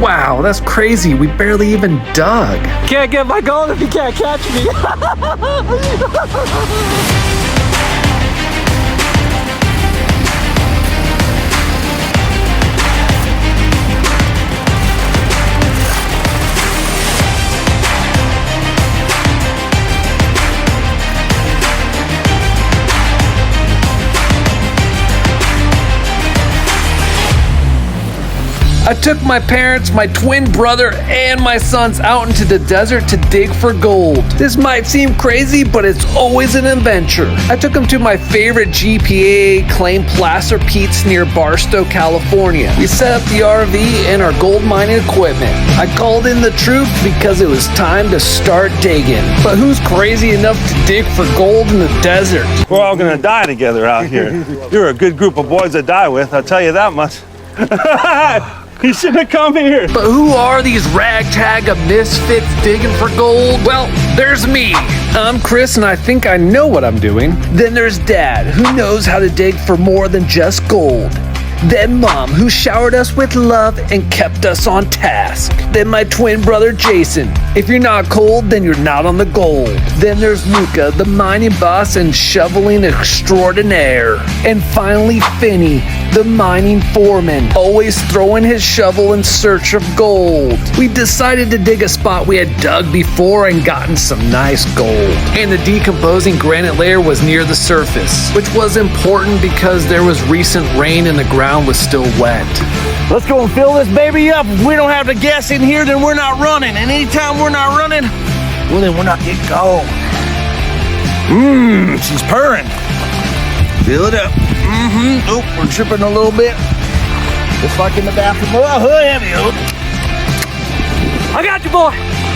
Wow, that's crazy. We barely even dug. Can't get my gold if you can't catch me. I took my parents, my twin brother, and my sons out into the desert to dig for gold. This might seem crazy, but it's always an adventure. I took them to my favorite GPAA Claim Placer Petes near Barstow, California. We set up the RV and our gold mining equipment. I called in the troops because it was time to start digging. But who's crazy enough to dig for gold in the desert? We're all gonna die together out here. You're a good group of boys to die with, I'll tell you that much. You shouldn't have come here. But who are these ragtag of misfits digging for gold? Well, there's me. I'm Chris, and I think I know what I'm doing. Then there's Dad, who knows how to dig for more than just gold. Then Mom, who showered us with love and kept us on task. Then my twin brother Jason. If you're not cold, then you're not on the gold. Then there's Luca, the mining boss and shoveling extraordinaire. And finally Finney, the mining foreman, always throwing his shovel in search of gold. We decided to dig a spot we had dug before and gotten some nice gold. And the decomposing granite layer was near the surface, which was important because there was recent rain and the ground was still wet. Let's go and fill this baby up. If we don't have the gas in here, then we're not running. And anytime we're not running, well, then we're not getting gold. She's purring. Fill it up. Oh, we're tripping a little bit. Just like in the bathroom. Oh, heavy. Oh. I got you, boy.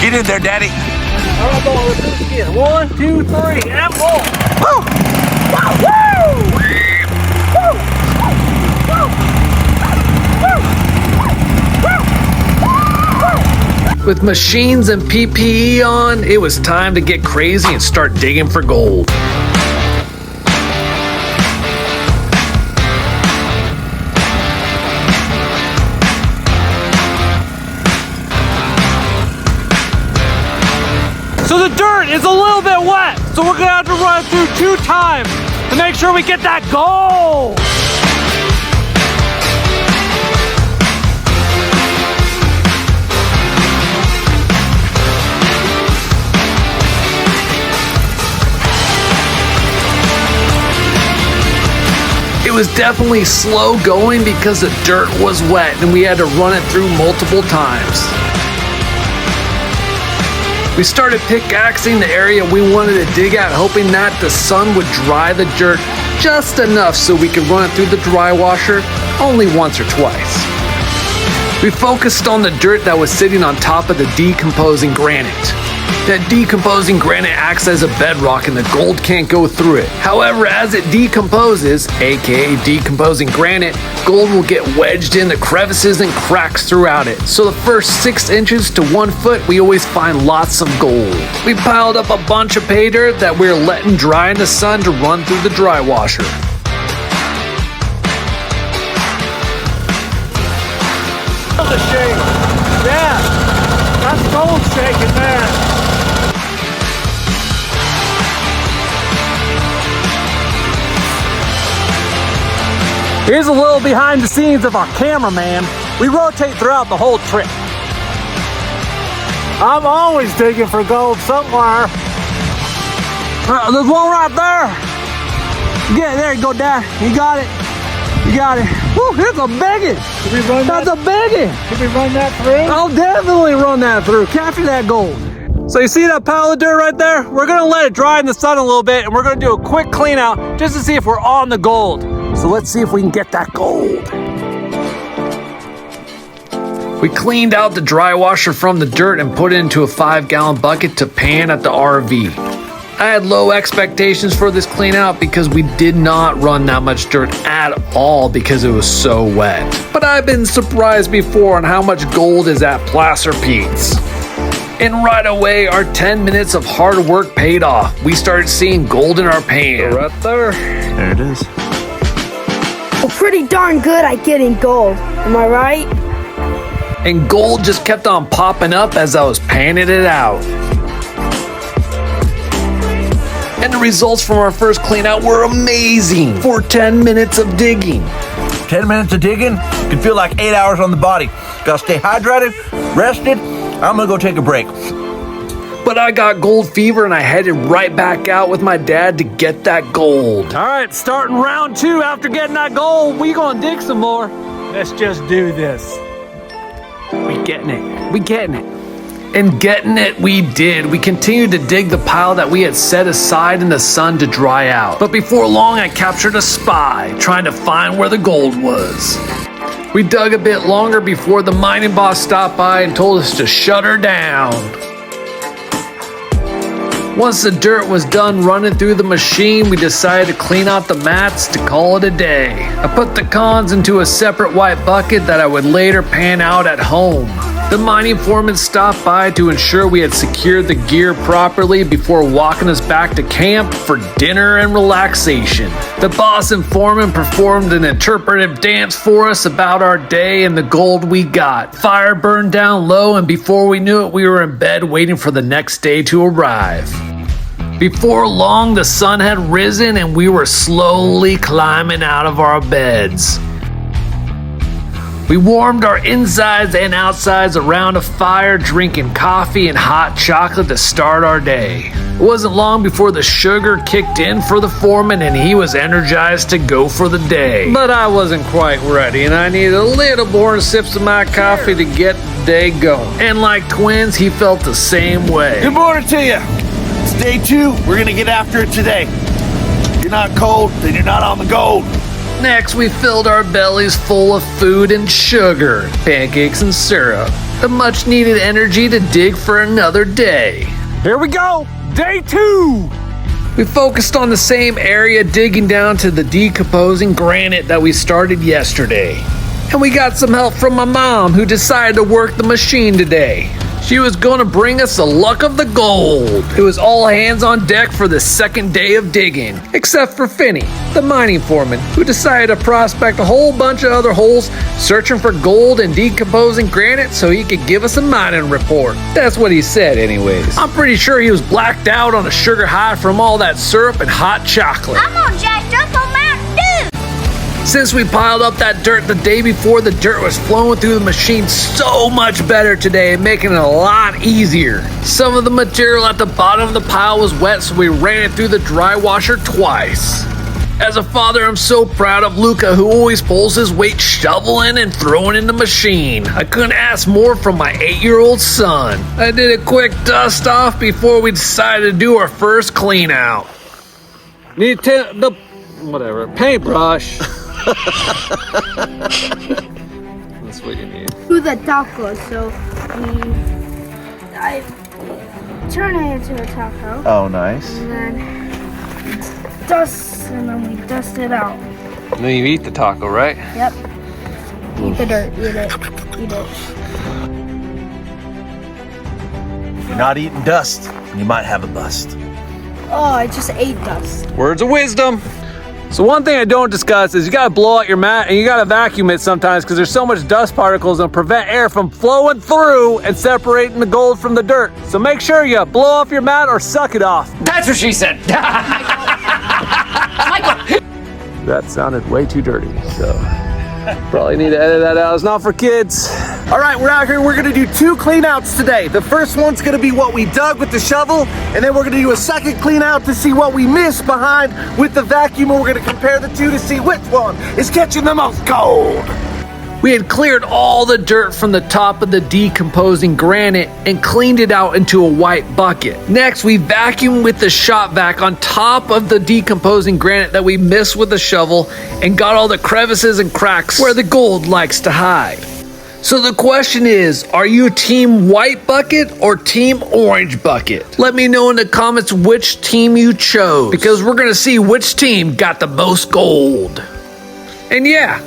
Get in there, Daddy. All right, boy, let's do this again. 1, 2, 3, and pull. Woo! Woo! Woo! With machines and PPE on, it was time to get crazy and start digging for gold. So the dirt is a little bit wet, so we're gonna have to run it through 2 times to make sure we get that gold. It was definitely slow going because the dirt was wet and we had to run it through multiple times. We started pickaxing the area we wanted to dig at, hoping that the sun would dry the dirt just enough so we could run it through the Drywasher only once or twice. We focused on the dirt that was sitting on top of the decomposing granite. That decomposing granite acts as a bedrock and the gold can't go through it. However, as it decomposes, aka decomposing granite, gold will get wedged in the crevices and cracks throughout it. So the first 6 inches to 1 foot, we always find lots of gold. We piled up a bunch of pay dirt that we're letting dry in the sun to run through the Drywasher. The shake. Yeah, that's gold shaking there. Here's a little behind the scenes of our cameraman. We rotate throughout the whole trip. I'm always digging for gold somewhere. There's one right there. Yeah, there you go, Dad. You got it. You got it. Woo, here's a biggie. That's a biggie. Should we run that through? I'll definitely run that through. Capture that gold. So you see that pile of dirt right there? We're gonna let it dry in the sun a little bit and we're gonna do a quick clean out just to see if we're on the gold. So let's see if we can get that gold. We cleaned out the Drywasher from the dirt and put it into a 5-gallon bucket to pan at the RV. I had low expectations for this clean out because we did not run that much dirt at all because it was so wet. But I've been surprised before on how much gold is at Placer Petes. And right away, our 10 minutes of hard work paid off. We started seeing gold in our pan. Right there. There it is. We're pretty darn good at getting gold, am I right? and gold just kept on popping up as I was panning it out. And the results from our first clean out were amazing for 10 minutes of digging. 10 minutes of digging can feel like 8 hours on the body. Gotta stay hydrated, rested. I'm gonna go take a break. But I got gold fever and I headed right back out with my dad to get that gold. All right, starting round 2 after getting that gold, we gonna dig some more. Let's just do this. We getting it. We getting it. And getting it, we did. We continued to dig the pile that we had set aside in the sun to dry out. But before long, I captured a spy, trying to find where the gold was. We dug a bit longer before the mining boss stopped by and told us to shut her down. Once the dirt was done running through the machine, we decided to clean out the mats to call it a day. I put the cons into a separate white bucket that I would later pan out at home. The mining foreman stopped by to ensure we had secured the gear properly before walking us back to camp for dinner and relaxation. The boss and foreman performed an interpretive dance for us about our day and the gold we got. Fire burned down low, and before we knew it, we were in bed waiting for the next day to arrive. Before long, the sun had risen and we were slowly climbing out of our beds. We warmed our insides and outsides around a fire, drinking coffee and hot chocolate to start our day. It wasn't long before the sugar kicked in for the foreman and he was energized to go for the day. But I wasn't quite ready and I needed a little more sips of my coffee to get the day going. And like twins, he felt the same way. Good morning to you. It's day 2. We're gonna get after it today. You're not cold, then you're not on the gold. Next, we filled our bellies full of food and sugar, pancakes and syrup, the much needed energy to dig for another day. Here we go, day 2. We focused on the same area, digging down to the decomposing granite that we started yesterday. And we got some help from my mom, who decided to work the machine today. She was going to bring us the luck of the gold. It was all hands on deck for the second day of digging, except for Finney, the mining foreman, who decided to prospect a whole bunch of other holes, searching for gold and decomposing granite so he could give us a mining report. That's what he said anyways. I'm pretty sure he was blacked out on a sugar high from all that syrup and hot chocolate. I'm all jacked up on Mountain Dew. Since we piled up that dirt the day before, the dirt was flowing through the machine so much better today, making it a lot easier. Some of the material at the bottom of the pile was wet, so we ran it through the dry washer twice. As a father, I'm so proud of Luca, who always pulls his weight shoveling and throwing in the machine. I couldn't ask more from my 8-year-old son. I did a quick dust off before we decided to do our first clean out. Need paintbrush. That's what you need. To the taco, so I turn it into a taco. Oh, nice. And then dust, and then we dust it out. And then you eat the taco, right? Yep. Eat the dirt. Eat it. Eat it. If you're not eating dust, you might have a bust. Oh, I just ate dust. Words of wisdom. So one thing I don't discuss is you gotta blow out your mat and you gotta vacuum it sometimes because there's so much dust particles and prevent air from flowing through and separating the gold from the dirt. So make sure you blow off your mat or suck it off. That's what she said. That sounded way too dirty, so probably need to edit that out. It's not for kids. All right, we're out here. We're gonna do 2 clean outs today. The first one's gonna be what we dug with the shovel, and then we're gonna do a second clean out to see what we missed behind with the vacuum, and we're gonna compare the 2 to see which one is catching the most gold. We had cleared all the dirt from the top of the decomposing granite and cleaned it out into a white bucket. Next, we vacuumed with the shop vac on top of the decomposing granite that we missed with the shovel and got all the crevices and cracks where the gold likes to hide. So the question is, are you team white bucket or team orange bucket? Let me know in the comments which team you chose, because we're gonna see which team got the most gold. And yeah,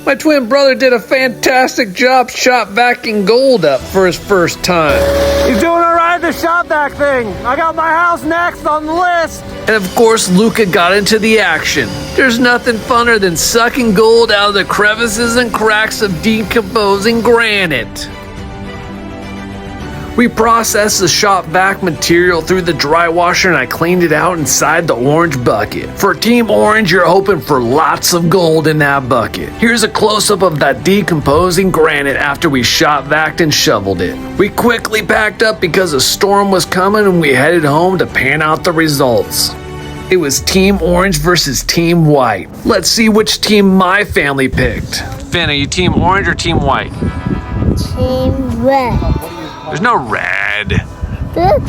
my twin brother did a fantastic job shop vacuuming gold up for his first time. He's doing all right, the shop vac thing. I got my house next on the list. And of course, Luca got into the action. There's nothing funner than sucking gold out of the crevices and cracks of decomposing granite. We processed the shop vac material through the dry washer and I cleaned it out inside the orange bucket. For Team Orange, you're hoping for lots of gold in that bucket. Here's a close-up of that decomposing granite after we shop vac'd and shoveled it. We quickly packed up because a storm was coming and we headed home to pan out the results. It was Team Orange versus Team White. Let's see which team my family picked. Finn, are you Team Orange or Team White? Team red. There's no red. Look.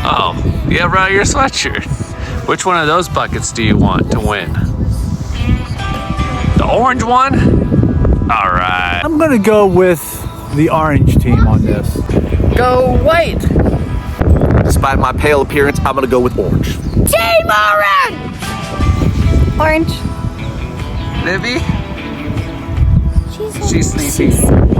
Oh, you have red on your sweatshirt. Which one of those buckets do you want to win? The orange one? All right. I'm gonna go with the orange team on this. Go white. Despite my pale appearance, I'm gonna go with orange. Team orange. Orange. Livy? She's sleepy.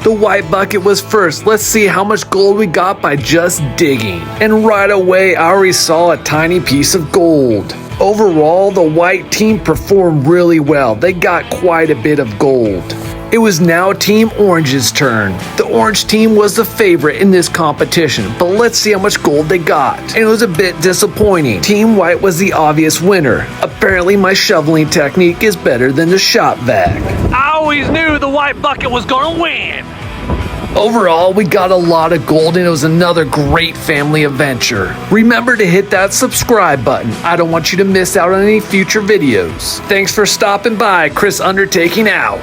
The white bucket was first. Let's see how much gold we got by just digging. And right away, I already saw a tiny piece of gold. Overall, the white team performed really well. They got quite a bit of gold. It was now Team Orange's turn. The orange team was the favorite in this competition, but let's see how much gold they got. And it was a bit disappointing. Team White was the obvious winner. Apparently my shoveling technique is better than the shop vac. I always knew the white bucket was gonna win. Overall, we got a lot of gold and it was another great family adventure. Remember to hit that subscribe button. I don't want you to miss out on any future videos. Thanks for stopping by. Chris Undertaking out.